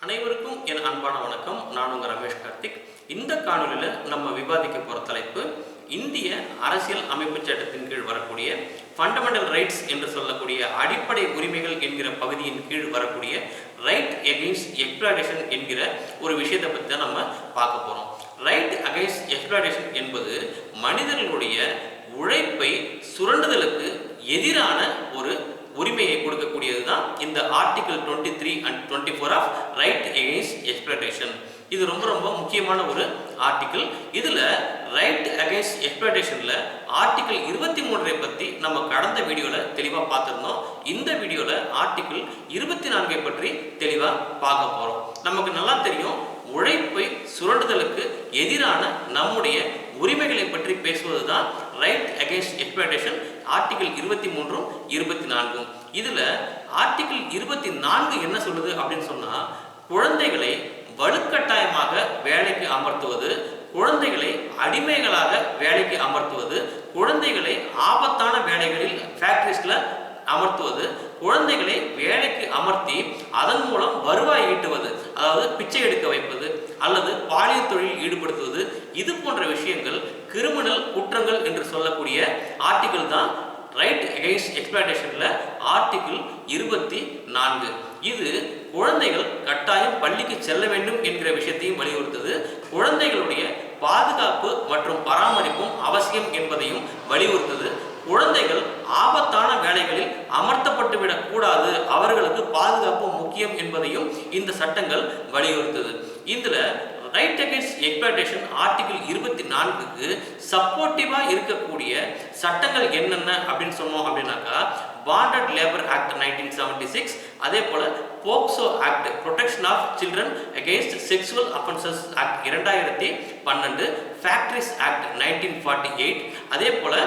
அனைவருக்கும் என் அன்பான வணக்கம். நான் உங்கள் ரமேஷ் கார்த்திக். இந்த காணொலியில் நம்ம விவாதிக்க போகிற தலைப்பு இந்திய அரசியல் அமைப்பு சட்டத்தின் கீழ் வரக்கூடிய ஃபண்டமெண்டல் ரைட்ஸ் என்று சொல்லக்கூடிய அடிப்படை உரிமைகள் என்கிற பகுதியின் கீழ் வரக்கூடிய ரைட் எகெயின்ஸ்ட் எக்ஸ்ப்ளாய்டேஷன் என்கிற ஒரு விஷயத்தை பற்றி தான் நம்ம பார்க்க போகிறோம். ரைட் அகெயின்ஸ்ட் எக்ஸ்ப்ளாய்டேஷன் என்பது மனிதர்களுடைய உழைப்பை சுரண்டுதலுக்கு எதிரான ஒரு உரிமையை கொடுக்கக்கூடியது தான் இந்த article 23 and 24 of right against exploitation. இது ரொம்ப ரொம்ப முக்கியமான ஒரு ஆர்டிகிள். இதில் ரைட் அகெயின்ஸ்ட் எக்ஸ்ப்ளாய்டேஷனில் ஆர்டிகிள் 23 பற்றி நம்ம கடந்த வீடியோவில் தெளிவாக பார்த்துருந்தோம். இந்த வீடியோவில் ஆர்டிகிள் 24 பற்றி தெளிவாக பார்க்க போகிறோம். நமக்கு நல்லா தெரியும், உழைப்பை சுரண்டுதலுக்கு எதிரான நம்முடைய உரிமைகளை பற்றி பேசுவது தான் ரைட் அகெயின்ஸ்ட் எக்ஸ்ப்ளாய்டேஷன் ஆர்டிகிள் 23 24. இதில் ஆர்டிகிள் 24 என்ன சொல்லுது அப்படின்னு சொன்னால், குழந்தைகளை வலுக்கட்டாயமாக வேலைக்கு அமர்த்துவது, குழந்தைகளை அடிமைகளாக வேலைக்கு அமர்த்துவது, குழந்தைகளை ஆபத்தான வேலைகளில் ஃபேக்டரிஸில் அமர்த்துவது, குழந்தைகளை வேலைக்கு அமர்த்தி அதன் மூலம் வருவாய் ஈட்டுவது, அதாவது பிச்சை எடுக்க வைப்பது அல்லது பாலியல் தொழிலில் ஈடுபடுத்துவது, இது போன்ற விஷயங்கள் கிரிமினல் குற்றங்கள் என்று சொல்லக்கூடிய ஆர்டிகிள் தான் ரைட் அகெயின்ஸ்ட் எக்ஸ்ப்ளாய்டேஷனில் ஆர்டிகிள் 24. இது குழந்தைகள் கட்டாயம் பள்ளிக்கு செல்ல வேண்டும் என்கிற விஷயத்தையும் வலியுறுத்துது. குழந்தைகளுடைய பாதுகாப்பு மற்றும் பராமரிப்பும் அவசியம் என்பதையும் வலியுறுத்துது. குழந்தைகள் ஆபத்தான வேலைகளில் அமர்த்தப்பட்டுவிடக் கூடாது, அவர்களுக்கு பாதுகாப்பு முக்கியம் என்பதையும் இந்த சட்டங்கள் வலியுறுத்துது. இதில் ரைட் அகெயின்ஸ்ட் எக்ஸ்ப்ளாய்டேஷன் ஆர்டிகிள் 24க்கு சப்போர்ட்டிவாக இருக்கக்கூடிய சட்டங்கள் என்னென்ன அப்படின்னு சொன்னோம் அப்படின்னாக்கா, பாண்டட் லேபர் ஆக்ட் 1976, அதே போல் POCSO act protection of children against sexual offences act 2012, factories act 1948, அதே போல்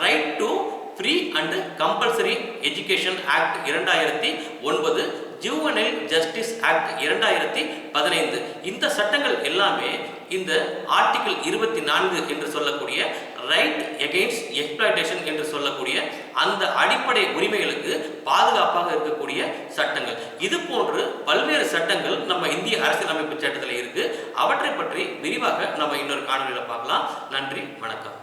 right to free and compulsory education act 2009, juvenile justice act 2015. இந்த சட்டங்கள் எல்லாமே இந்த ஆர்டிகிள் 24 என்று சொல்லக்கூடிய ரைட் எகெயின்ஸ்ட் எக்ஸ்ப்ளாய்டேஷன் என்று சொல்லக்கூடிய அந்த அடிப்படை உரிமைகளுக்கு பாதுகாப்பாக இருக்கக்கூடிய சட்டங்கள். இது போன்று பல்வேறு சட்டங்கள் நம்ம இந்திய அரசியலமைப்பு சட்டத்தில் இருக்கு. அவற்றை பற்றி விரிவாக நம்ம இன்னொரு காணொலியில் பார்க்கலாம். நன்றி, வணக்கம்.